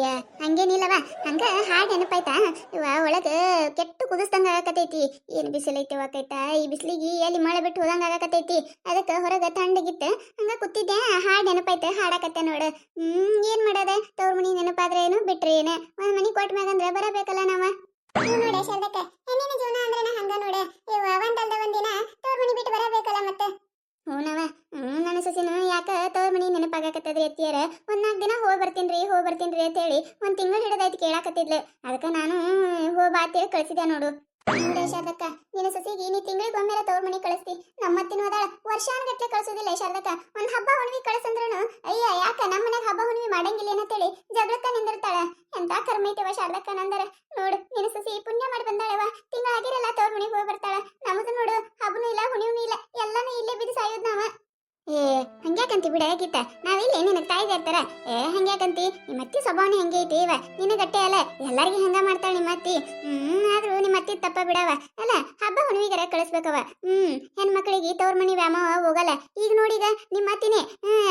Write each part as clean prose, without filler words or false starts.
ಅಯ್ಯ ಹಂಗೇನಿಲ್ಲವ ಹಂಗ ಹಾಡು ನೆನಪಾಯ್ತಾ ಇವ ಒಳಗ ಕೆಟ್ಟು ಕುದಿಸ್ದಂಗ ಆಗಕತೈತಿ. ಏನ್ ಬಿಸಿಲೈತಿ ಕೈತಾ ಈ ಬಿಸಿಲಿಗೆ ಎಲ್ಲಿ ಮಳೆ ಬಿಟ್ಟು ಹೋದಂಗ ಆಗಕತೈತಿ. ಅದಕ್ಕೆ ಹೊರಗ ತಣ್ಣಗಿತ್ತು ಹಂಗ ಕೂತಿದ್ದೆ ಹಾಡು ನೆನಪಾಯ್ತ ಹಾಡಕತ್ತೆ ನೋಡು. ಏನ್ ಮಾಡದ ತವ್ರ ಮನಿ ನೆನಪಾದ್ರೆ ಏನು ಬಿಟ್ರೆ ಏನ ಒಂದ್ ಮನಿ ಕೊಟ್ಟ ಮ್ಯಾಗಂದ್ರ ಬರಬೇಕಲ್ಲ ನಾವ. ನೋಡ ಶರ್ದಕ್ಕ ಹೆಣ್ಣಿನ ಜೀವನ ಅಂದ್ರೇನ ಹಂಗ ನೋಡ. ಇವ ಒಂದಲ್ದ ಒಂದಿನ ತವ್ರ ಮನಿ ಬಿಟ್ಟು ಬರಬೇಕಲ್ಲ ಮತ್ತೆ. ಹೂನವ ನನ್ನ ಸೊಸಿನ ಯಾಕ ತವ್ರ ಮನಿ ನೆನಪಾಗಕತ್ತದ್ರಿ ಅತ್ತಿಯರ. ಒಂದ್ 4 ದಿನ ಹೋಗಿ ಬರ್ತೀನ್ರಿ ಅಂತ ಹೇಳಿ ಒಂದ್ ತಿಂಗಳು ಹಿಡಿದೈತಿ ಕೇಳಾಕತ್ತಿದ್ಲು. ಅದಕ್ಕ ನಾನು ಹೋಗ್ ಬಾ ಅಂತೇಳಿ ಕಳ್ಸಿದ್ದೆ ನೋಡು. ನೋಡ ಶಾರದಕ್ಕ ನಿನ್ನ ಸೊಸಿಗೆ ನೀ ತಿಂಗಳಿಗೊಮ್ಮೆರ ತವ್ರ ಮನಿ ಕಳಿಸ್ತಿ. ನಮ್ಮತ್ತಿನೂ ಅದಾಳ ವರ್ಷಾನ್ಗಟ್ಲೆ ಕಳ್ಸೋದಿಲ್ಲ ಶಾರದಕ್ಕ. ಒಂದ್ ಹಬ್ಬ ಹುಣ್ಣಿಮೆ ಕಳ್ಸಂದ್ರನು ಅಯ್ಯ ಯಾಕ ನಮ್ಮ ಮನ್ಯಾಗ ಹಬ್ಬ ಹುಣ್ಣಿಮೆ ಮಾಡಂಗಿಲ್ಲ ಏನಂತೇಳಿ ಜಗಳಕ್ಕ ನಿಂದಿರ್ತಾಳ. ಎಂತ ಕರ್ಮೈತವ ಶಾರದಕ್ಕ ನಂದರ. ನೋಡು ನಿನ್ನ ಸೊಸಿ ಪುಣ್ಯ ಮಾಡಿ ಬಂದಾಳವ. ತಿಂಗಳಾಗಿರಲ್ಲ ತವ್ರ ಮನಿಗೆ ಹೋಗಿ ಬರ್ತಾಳ. ನಮ್ದು ನೋಡು ಹಬ್ಬನೂ ಇಲ್ಲ ಹುಣ್ಣಿಮೆ ಇಲ್ಲ ಎಲ್ಲಾನು ಇಲ್ಲೇ ಬಿದ್ದು ಸಾಯೋದ್ ನಾವ. ಏ ಹಂಗ್ಯಾಕಂತಿ ಬಿಡ ಗೀತ ನಾವಿಲ್ಲಿ ನಿನಗೆ ತಾಯಿಗೆ ಇರ್ತಾರ. ಹಂಗ್ಯಾಕಂತಿ ನಿಮ್ಮತ್ತಿ ಸ್ವಭಾವನೆ ಹಂಗೆ ಐತಿ ಇವ. ನಿನ್ನ ಗಟ್ಟೆ ಅಲ್ಲ ಎಲ್ಲಾರ್ಗಿ ಹಂಗ ಮಾಡ್ತಾಳ ನಿಮ್ಮತ್ತಿ. ಆದ್ರೂ ನಿಮ್ಮತ್ತಿ ತಪ್ಪ ಬಿಡವ. ಅಲ್ಲ ಹಬ್ಬ ಹುಣ್ಣಿಮೆಗರ ಕಳಿಸ್ಬೇಕವ. ಹೆಣ್ಮಕ್ಳಿಗೆ ತವ್ರ ಮನಿ ವ್ಯಾಮೋಹ ಹೋಗಲ್ಲ. ಈಗ ನೋಡಿಗ ನಿಮ್ಮತ್ತಿನೇ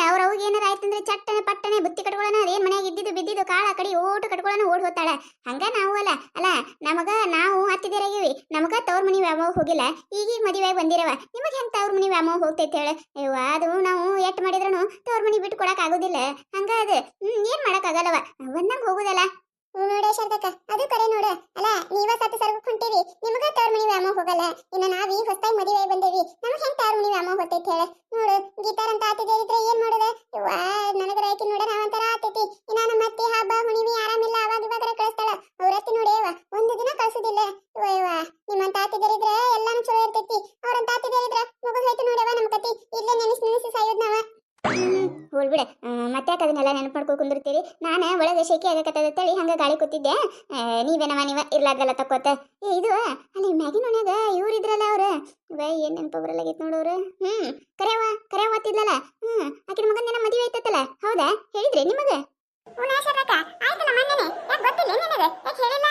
ಅವ್ರ ಅವ್ಗೆ ಏನಾರ ಆಯ್ತಂದ್ರೆ ಚಟ್ಟನೆ ಪಟ್ಟನೆ ಬುತ್ತಿ ಕಟ್ಕೊಳ್ಳೋಣ ಅದೇನ್ ಮನ್ಯಾಗ ಇದ್ದಿದ್ದು ಬಿದ್ದಿದ್ದು ಕಾಳ ಕಡಿ ಓಟು ಕಟ್ಕೊಳ್ಳೋಣ ಓಡ್ ಹೋಗ್ತಾಳ. ಹಂಗ ನಾವು ಅಲ್ಲ ಅಲ್ಲ ನಾವು ಹತ್ತಿದೇರಾಗಿವಿ. ನಮಗ ತವ್ರ ಮನಿ ವ್ಯಾಮೋಹ ಹೋಗಿಲ್ಲ. ಈಗೀಗ ಮದುವೆ ಬಂದಿರವ. ನಿಮಗ್ ಹೆಂಗ್ ತವ್ರ ಮನಿ ವ್ಯಾಮೋಹ ಹೋಗ್ತೈತೆ ಹೇಳ. ಅದು ನಾವು ಎಟ್ ಮಾಡಿದ್ರೂ ತವ್ರ ಮನಿ ಬಿಟ್ಟು ಕೊಡಕ್ ಆಗೋದಿಲ್ಲ. ಹಂಗ ಅದು ಏನ್ ಮಾಡಕ್ ಆಗಲ್ಲವ. ಒಂದಂಗ ಹೋಗುದಲ್ಲ. ನೋಡ ಶಾರದಕ್ಕ ಅದು ಕರೆ ನೋಡ. ಅಲ್ಲ ನೀವ ಸತ್ತು ಸರ್ಗಕ್ ಹೊಂಟಿರಿ ನಿಮಗ ತವ್ರ ಮನಿ ವ್ಯಾಮೋಹ ಹೋಗಲ್ಲ. ಇನ್ನ ನಾವಿ ಹೊಸ್ತಾಗಿ ಮದುವೆ ಬಂದೇವಿ. ನಮಗ್ ಹೆಂಗ್ ತವ್ರ ಮನಿ ವ್ಯಾಮೋಹ ಹೋಗ್ತೈತಿ ಹೇಳ. ನೋಡು ಗೀತಾರ ಅಂತ ಆತಿದ್ರೆ ಏನ್ ಮಾಡುದ. ನನಗರ ಆಕಿ ನೋಡ ನಾವಂತರ ಆತೈತಿ. ಇನ್ನ ನಮ್ಮ ಅತ್ತಿ ಹಬ್ಬ ಹುಣಿವಿ ಆರಾಮಿಲ್ಲ ಅವಾಗ ಇವಾಗರ ಕಳಿಸ್ತಾಳ. ಅವ್ರತ್ತಿ ನೋಡೇವ ಒಂದು ದಿನ ಕಳ್ಸುದಿಲ್ಲ. ನಿಮ್ಮಂತ ಆತಿದರಿದ್ರ ಎಲ್ಲಾನು ಚಲೋ ಇರ್ತೈತಿ. ಅವ್ರಂತ ಆತಿದರಿದ್ರ ಮುಗಿದ್ ಹೋಯ್ತು ನೋಡವ ನಮ್ ಕತಿ. ಇಲ್ಲೇ ನೆನೆಸಿ ಸಾಯೋದ್ ನಾವ. ಹೋಲ್ಬಿಡ ಮತ್ತೆ ಅದನ್ನೆಲ್ಲ ನೆನಪು ಮಾಡ್ಕೊ ಕುಂದಿರ್ತೀರಿ. ನಾನು ಒಳಗೆ ಶೇಕಿ ಆಗಕತ್ತೇಳಿ ಹಂಗ ಗಾಳಿ ಕೂತಿದ್ದೆ. ನೀವ ಇರ್ಲಾರ್ದಲ್ಲ ತಕ್ಕೋತ. ಇದು ಅಲ್ಲಿ ಮ್ಯಾಗಿನ ಮನ್ಯಾಗ ಇವ್ರು ಇದ್ರಲ್ಲ ಅವ್ರು ಏನ್ ನೆನಪು ಬರಲಾಗಿತ್ತು ನೋಡವ್ರು. ಕರೆಯವ ಓದ್ತಿದ್ಲಲ್ಲ. ಆಕಿನ ಮಗನ ಮದುವೆ ಐತತ್ತಲ್ಲ ಹೌದಾ ಹೇಳಿದ್ರಿ ನಿಮಗ? ಆಯ್ತಲ್ಲ ಮೊನ್ನೆನೆ ಯಾಕೆ ಗೊತ್ತಿಲ್ಲ ನಿನಗೆ? ಯಾಕೆ ಹೇಳಿಲ್ಲ?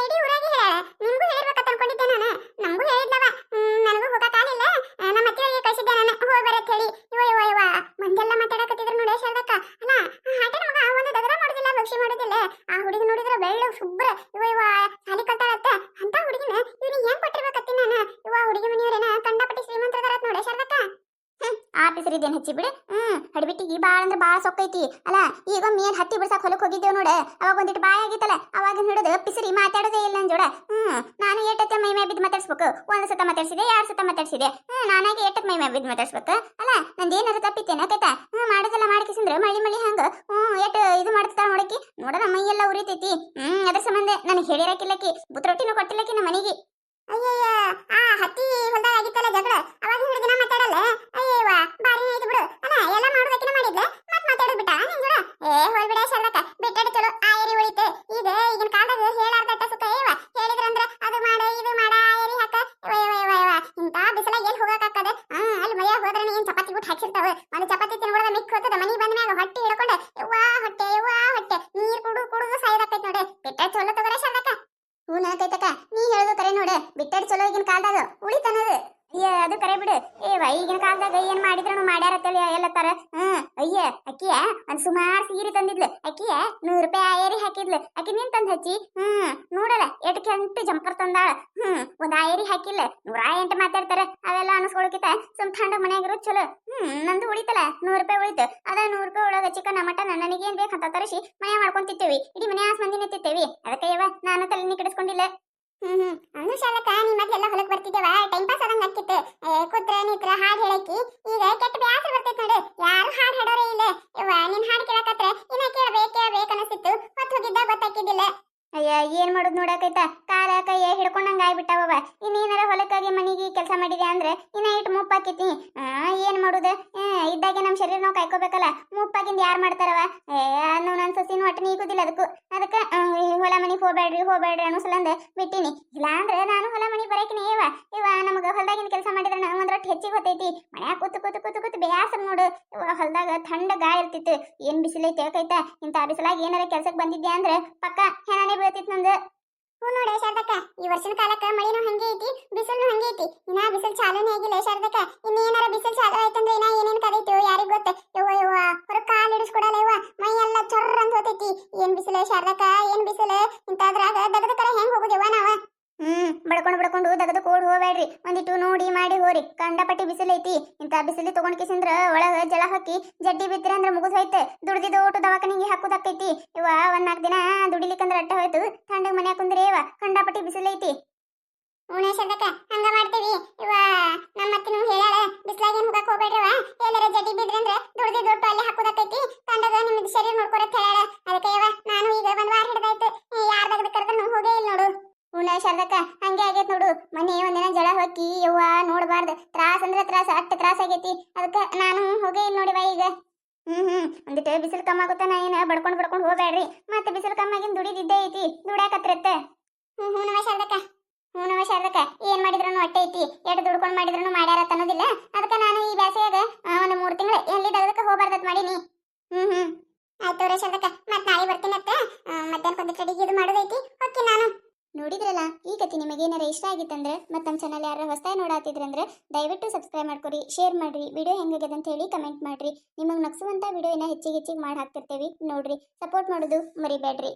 ಇಡೀ ಊರಾಗೆ ಹೇಳ. ನಿಮ್ಗೂ ಹೇಳಿರ್ಬೇಕಂತ ಅನ್ಕೊಂಡಿದ್ದೆ ನಾನು. ನಮಗೂ ಹೇಳಿದ್ಲವ. ನನಗೂ ಹೋಗಕ್ಕಾಗಿಲ್ಲ. ನಮ್ಮ ಅತ್ತಿಯವರಿಗೆ ಕಳಿಸಿದ್ದೆ ನಾನು ಹೋಗಿ ಬರತ್ ಹೇಳಿ. ಇವ ಮಂದೆಲ್ಲ ಮಾತಾಡಕತ್ತಿದ್ರು ನೋಡಿ ಶಾರದಕ್ಕ. ಅಲ್ಲ ಹಾಟನ ಮಗ ಒಂದು ದಗರ ಮಾಡೋದಿಲ್ಲ ಭಕ್ಷಿ ಮಾಡೋದಿಲ್ಲ. ಆ ಹುಡುಗಿ ನೋಡಿದ್ರೆ ಬೆಳ್ಳು ಶುಭ್ರ ಇವ ಸಾಲಿ ಕಲ್ತಾಳತ್ತ. ಅಂತ ಹುಡುಗಿನ ಇವ್ನಿಗೆ ಏನ್ ಕೊಟ್ಟಿರ್ಬೇಕತ್ತಿ ನಾನು. ಹುಡುಗಿ ಮನೆಯವರೇನ ಕಂಡಪಟ್ಟಿ ಶ್ರೀಮಂತರದಾರತ್ ನೋಡಿ ಶಾರದಕ್ಕ. ಆಫೀಸರ್ ಇದೇನು ಹಚ್ಚಿ ಬಿಡು. ಹಡ್ಬಿಟ್ಟಿಗೆ ಬಾಳ ಅಂದ್ರೆ ಬಾಳ ಸೊಕ್ಕೈತಿ. ಅಲ್ಲ ಈಗ ಮೇಲ್ ಹತ್ತಿ ಬಿಡ್ಸಕ್ ಹೊಲಕ್ ಹೋಗಿದ್ದೇವ್ ನೋಡ. ಅವಾಗ ಒಂದಿಟ್ಟು ಬಾಯ ಆಗಿತ್ತಲ್ಲ ಅವಾಗ ಹಿಡಿದು ಪಿಸರಿ ಮಾತಾಡೋದೇ ಇಲ್ಲ ನನ್ ಜೋಡ. ನಾನು ಏಟತ್ತೆ ಮೈ ಮೇ ಬಿದ್ದು ಮಾತಾಡ್ಸ್ಬೇಕು. ಒಂದ್ ಸತ ಮಾತಾಡ್ಸಿದೆ 2 ಸತ ಮಾತಾಡ್ಸಿದೆ. ನಾನಾಗಿ ಏಟತ್ ಮೈ ಮೇ ಬಿದ್ದು ಮಾತಾಡ್ಸ್ಬೇಕು. ಅಲ್ಲ ನಂದೇನಾರು ತಪ್ಪಿತ್ತೇನ ಕೈತಾ? ಮಾಡೋದೆಲ್ಲ ಮಾಡ್ಕಿಸಂದ್ರೆ ಮಳಿ ಹಂಗ ಏಟ್ ಇದು ಮಾಡ್ತಾಳ ನೋಡಕಿ. ನೋಡೋಣ ಮೈ ಎಲ್ಲ ಉರಿತೈತಿ. ಅದ್ರ ಸಂಬಂಧ ನನಗೆ ಹೇಳಿರಕಿಲ್ಲಕಿ ಬುತ್ರೊಟ್ಟಿನೂ ಕೊಟ್ಟಿಲ್ಲಕಿ ನಮ್ಮ ಮನೆಗೆ. ಅಯ್ಯಯ್ಯ ಹತ್ತಿ ಹೊಲ್ದಾಗ ಆಗಿತ್ತಲ್ಲ ಜಗಳ ಅವಾಗ ಹಿಡಿದಿನ ಮಾತಾಡಲ್ಲ. ಅಯ್ಯವ್ವ ಬಾರಿ ಐತಿ ಬಿಡು. ಅಲ್ಲ ಎಲ್ಲ ಮಾಡೋದಕ್ಕಿನ ಮಾಡಿದ್ಲೆ ಮತ್ ಮಾತಾಡೋದ್ ಬಿಟ್ಟ ನಿನ್ ಜೋಡ. ಹೋಲ್ಬಿಡ ಶಾರದಕ್ಕ ಬಿಟ್ಟಾಡ ಚಲೋ ಆ ಏರಿ ಉಳಿತು. ಈಗಿನ ಕಾಲದಾಗ ಹೇಳಾರ್ದಟ್ಟ ಸುತ್ತ ಹೇಳಿದ್ರಂದ್ರ ಅದು ಮಾಡ ಇದು ಮಾಡ ಆ ಏರಿ ಹಾಕ. ಇಂತ ಬಿಸಿಲಾಗ ಎಲ್ಲಿ ಹೋಗಕ್ಕಾಕದ. ಅಲ್ಲಿ ಮೈಯಾಗ ಹೋದ್ರೆ ಏನ್ ಚಪಾತಿ ಬಿಟ್ಟು ಹಾಕಿರ್ತಾವ. ಒಂದು ಚಪಾತಿ ತಿನ್ಬಿಡದ ಮಿಕ್ ಹೋತದ. ಮನಿ ಬಂದ ಮ್ಯಾಗ ಹೊಟ್ಟೆ ಹಿಡ್ಕೊಂಡೆ ಹೊಟ್ಟೆ ನೀರ್ ಕುಡುದು ಸಾಯ್ದಾಕೈತಿ ನೋಡಿ. ಬಿಟ್ಟಾಡ ಚಲೋ ತಗೋರ ಶಾರದಕ್ಕ. ಹೂನ ಕೈತಕ ನೀ ಹೇಳುದು ಕರೆ ನೋಡು. ಬಿಟ್ಟಾಡ ಚಲೋ ಈಗಿನ ಕಾಲದಾಗ ಉಳಿತನದು. ಅದು ಕರೆ ಬಿಡು. ಈಗಿನ ಕಾಲದಾಗ ಏನ್ ಮಾಡಿದ್ರು ಮಾಡ್ಯಾರತ್ತೇಳಿ ಎಲ್ಲತ್ತಾರ. ಅಯ್ಯ ಅಕ್ಕಿಯ ಒಂದ್ ಸುಮಾರು ಸೀರೆ ತಂದಿದ್ಲು. ಅಕ್ಕಿಯ 100 ರೂಪಾಯಿ ಆಯರಿ ಹಾಕಿದ್ಲು. ಅಕ್ಕಿ ನೀನ್ ತಂದ್ ಹಚ್ಚಿ ನೋಡಲ್ಲ ಎಟ್ ಕೆಂಪು ಜಂಪರ್ ತಂದಾಳ. ಒಂದ್ ಆಯರಿ ಹಾಕಿಲ್ಲ 108 ಮಾತಾಡ್ತಾರ. ಅವೆಲ್ಲ ಅನಸ್ಕೊಳಕಿತ ಸುಮ್ ಥಂಡ ಮನ್ಯಾಗಿರೋ ಚಲೋ. ನಂದು ಉಳಿತಲ್ಲ 100 ರೂಪಾಯಿ ಉಳಿತು. ಅದ 100 ರೂಪಾಯಿ ಒಳಗ ಚಿಕನ್ ಮಟನ್ ನನಗೇನ್ ಬೇಕಂತ ತರಿಸಿ ಮನೆ ಮಾಡ್ಕೊಂತಿತ್ತೇವಿ. ಇಡೀ ಮನೆ ಮಂದಿನ ತಿತ್ತೇವಿ. ಅದಕ್ಕೆ ನಾನು ತಲೆನಿ ಕೆಡಿಸ್ಕೊಂಡಿಲ್ಲ. ಅಂದು ಶಾಲಕ ನೀ ಮೊದ್ಲೆಲ್ಲ ಹೊಲಕ್ ಬರ್ತಿದ್ದೇವ ಟೈಮ್ ಪಾಸ್ ಆದಂಗ ಆಗ್ತಿತ್ತು. ಕೂತ್ರ ನಿತ್ರ ಹಾಡ್ ಹೇಳಕಿ ಈಗ ಕೆಟ್ಟ ಬ್ಯಾಸರ ಬರ್ತೈತ್ ನೋಡು. ಯಾರು ಹಾಡ್ ಹಾಡೋರೇ ಇಲ್ಲ. ನಿನ್ ಹಾಡ್ ಕೇಳಕತ್ರ ಇನ್ನ ಕೇಳ್ಬೇಕ್ ಅನಿಸ್ತಿತ್ತು. ಹೊತ್ತು ಹೋಗಿದ್ದ ಗೊತ್ತಾಕಿದ್ದಿಲ್ಲ. ಅಯ್ಯ ಏನ್ ಮಾಡುದ್ ನೋಡಕೈತ ಕಾಲ ಕೈಯ ಹಿಡ್ಕೊಂಡಂಗ ಆಗ್ಬಿಟ್ಟಾವ. ಇನ್ನೇನಾರ ಹೊಲಕ್ಕಾಗಿ ಮನಿಗೆ ಕೆಲಸ ಮಾಡಿದೆ ಅಂದ್ರೆ ಇನ್ನ ಇಟ್ಟು ಮುಪ್ಪಾಕೈತಿ. ಏನ್ ಮಾಡುದ ಇದ್ದಾಗೆ ನಮ್ ಶರೀರ ನಾವು ಕಾಯ್ಕೋಬೇಕಲ್ಲ. ಮುಪ್ಪಾಗಿಂದ ಯಾರು ಮಾಡ್ತಾರವ. ನನ್ ಸೊಸಿನ ಒಟ್ಟು ನೀಗುದಿಲ್ಲ ಅದಕ್ಕೂ. ಅದಕ್ಕ ಹೊಲ ಮನಿಗೆ ಹೋಗ್ಬೇಡ್ರಿ ಅನ್ನೋಸಲಂದ ಬಿಟ್ಟಿನಿ. ಇಲ್ಲ ಅಂದ್ರೆ ನಾನು ಹೊಲ ಮನಿ ಬರಕಿನಿ. ಇವ ನಮಗ ಹೊಲದಾಗಿನ ಕೆಲಸ ಮಾಡಿದ್ರೆ ಒಂದ್ ರೊಟ್ಟಿ ಹೆಚ್ಚಿಗೆ ಹೊತ್ತೈತಿ. ಮನ್ಯಾಗ ಕೂತು ಬೇಸರ ನೋಡು. ಹೊಲದಾಗ ಥಂಡ ಗಾಯ ಇರ್ತಿತ್ತು. ಏನ್ ಬಿಸಿಲೈತೆ ಕೈತ. ಇಂತ ಬಿಸಿಲಾಗ ಏನಾರ ಕೆಲ್ಸಕ್ ಬಂದಿದ್ದೆ ಅಂದ್ರೆ ಪಕ್ಕ ಹೆಣನೆ ಬೀಳ್ತಿತ್ತು ನಂದು. ಹ್ಞೂ ನೋಡಿ ಶಾರದಕ್ಕ, ಈ ವರ್ಷದ ಕಾಲಕ್ಕ ಮಳಿನೂ ಹಂಗೆ ಐತಿ, ಬಿಸಿಲು ಹಂಗೆ ಐತಿ. ಇನ್ನ ಬಿಸಿಲು ಚಾಲೂನೇ ಆಗಿಲ್ಲ ಶಾರದಕ್ಕ. ಇನ್ನೇನಾರ ಬಿಸಿಲು ಚಾಲು ಆಯ್ತಂದ್ರೆ ಇನ್ನ ಏನೇನ್ ಕದೈತೋ ಯಾರಿಗ್ ಗೊತ್ತ. ಯವ್ವ ಯವ್ವ, ಹೊರ ಕಾಲ್ ಹಿಡಿಸ್ಕೊಡಲ್ಲ ಯವ್ವ, ಮೈ ಎಲ್ಲ ಚೊರ್ರ ಅಂತ ಹೋತೈತಿ. ಏನ್ ಬಿಸಿಲು ಶಾರದಕ್ಕ, ಏನ್ ಬಿಸಿಲು. ಇಂತಾದ್ರಾಗ ದಗದ ಕರ ಹೆಂಗ್ ಹೋಗುದೇವ ನಾವ. ಬಡ್ಕೊಂಡು ದಗದ ಕೋಡ್ ಹೋಗ್ಬೇಡ್ರಿ, ಒಂದಿಟ್ಟು ನೋಡಿ ಮಾಡಿ ಹೋರಿ. ಕಂಡಪಟ್ಟಿ ಬಿಸಿಲೈತಿ. ಇಂತ ಬಿಸಿಲಿ ತಗೊಂಡ್ ಕಿಸಿಂದ್ರ ಒಳಗ ಜಳ ಹಾಕಿ ಜಡ್ಡಿ ಬಿತ್ತಿರ ಅಂದ್ರ ಮುಗಿದ್ ಹೋಯ್ತು. ದುಡ್ದಿದ್ದು ಓಟು ದವಾಖಾನಿಗೆ ಹಾಕುದಕ್ಕೈತಿ. ಇವ ಒಂದ್ 4 ದಿನ ದುಡಿಲಿಕ್ಕಂದ್ರ ಅಟ್ಟ ಹೋಯ್ತು. ಥಂಡಗ್ ಮನ್ಯಾಗ ಕುಂದ್ರೇವ, ಕಂಡಪಟ್ಟಿ ಬಿಸಿಲೈತಿ. ಉಣೇಶದಕ್ಕ ಹಂಗ ಮಾಡ್ತೀವಿ. ಇವ ನಮ್ಮ ಅತ್ತಿನೂ ಹೇಳ್ಯಾಳ, ಬಿಸ್ಲಾಗೇನ್ ಹೋಗಕ್ ಹೋಗ್ಬೇಡ್ರವ, ಎಲ್ಲಾರ ಜಡ್ಡಿ ಬಿದ್ರಂದ್ರ ದುಡ್ದಿದ್ದು ಒಟ್ಟು ಅಲ್ಲಿ ಹಾಕುದಕ್ಕೈತಿ. ತಂಡಗ ನಿಮ್ದು ಶರೀರ ನೋಡ್ಕೊರತ್ ಹೇಳ್ಯಾಳ. ಅದಕ್ಕೆ ಇವ ನಾನು ಈಗ 1 ವಾರ ಹಿಡ್ದಾಯ್ತು, ಯಾರ ದಗದ ಕರೆದ್ರು ಹೋಗೇ ಇಲ್ಲ ನೋಡು. ಶಾರದಕ್ಕ ಹಂಗೆ ಆಗೈತ್ ನೋಡು. ಮನೆ ಒಂದಿನ ಜಳ ಹೊಕ್ಕಿ ಯವ್ವ ನೋಡ್ಬಾರ್ದು. ತ್ರಾಸ ಅಂದ್ರೆ ತ್ರಾಸ, ಅಷ್ಟು ತ್ರಾಸ ಆಗೈತಿ. ಅದಕ್ಕೆ ನಾನು ಹೋಗೇ ಇಲ್ಲ ನೋಡಿವ ಈಗ. ಒಂದಿಟ್ಟು ಬಿಸಿಲು ಕಮ್ಮಿ ಆಗುತ್ತ, ನಾ ಏನ ಬಡ್ಕೊಂಡು ಹೋಗ್ಬೇಡ್ರಿ. ಮತ್ತೆ ಬಿಸಿಲು ಕಮ್ಮಿ ಆಗಿನ ದುಡಿದಿದ್ದೇ ಐತಿ, ದುಡ್ಯಾಕತ್ರತ್ತ. ಹ್ಞೂ ಶಾರದಕ್ಕ, ಹ್ಞೂ ಶಾರದಕ್ಕ, ಏನ್ ಮಾಡಿದ್ರು ಹೊಟ್ಟೆ ಐತಿ. ಎಷ್ಟು ದುಡ್ಕೊಂಡು ಮಾಡಿದ್ರು ಮಾಡ್ಯಾರ ಅನ್ನೋದಿಲ್ಲ. ಅದಕ್ಕೆ ನಾನು ಈ ಬ್ಯಾಸೆಯಾಗ ಒಂದು 3 ತಿಂಗಳು ಎಲ್ಲಿ ದಗದಕ್ಕೆ ಹೋಗ್ಬಾರ್ದತ್ ಮಾಡೀನಿ. ಆಯ್ತು ಶಾರದಕ್ಕ, ಮತ್ತೆ ನಾಳೆ ಬರ್ತೀನತ್ತ. ಮಧ್ಯಾಹ್ನ ಕೊಂದು ಕಡೆಗೆ ಇದು ಮಾಡೋದೈತಿ, ಓಕೆ ನಾನು. ನೋಡಿದ್ರಲ್ಲ, ಈ ಕಥೆ ನಿಮಗೇನಾರ ಇಷ್ಟ ಆಗಿತ್ತಂದ್ರೆ ಮತ್ತು ನಮ್ಮ ಚಾನಲ್ ಯಾರು ಹೊಸದಾಗಿ ನೋಡಾತಿದ್ರಂದ್ರೆ ದಯವಿಟ್ಟು ಸಬ್ಸ್ಕ್ರೈಬ್ ಮಾಡ್ಕೊರಿ, ಶೇರ್ ಮಾಡ್ರಿ, ವಿಡಿಯೋ ಹೆಂಗಾಗ್ಯದ ಅಂತ ಹೇಳಿ ಕಮೆಂಟ್ ಮಾಡ್ರಿ. ನಿಮಗೆ ನಗಿಸುವಂಥ ವಿಡಿಯೋ ಹೆಚ್ಚಿಗೆ ಮಾಡಿ ಹಾಕ್ತಿರ್ತೇವೆ ನೋಡ್ರಿ. ಸಪೋರ್ಟ್ ಮಾಡೋದು ಮರಿಬೇಡ್ರಿ.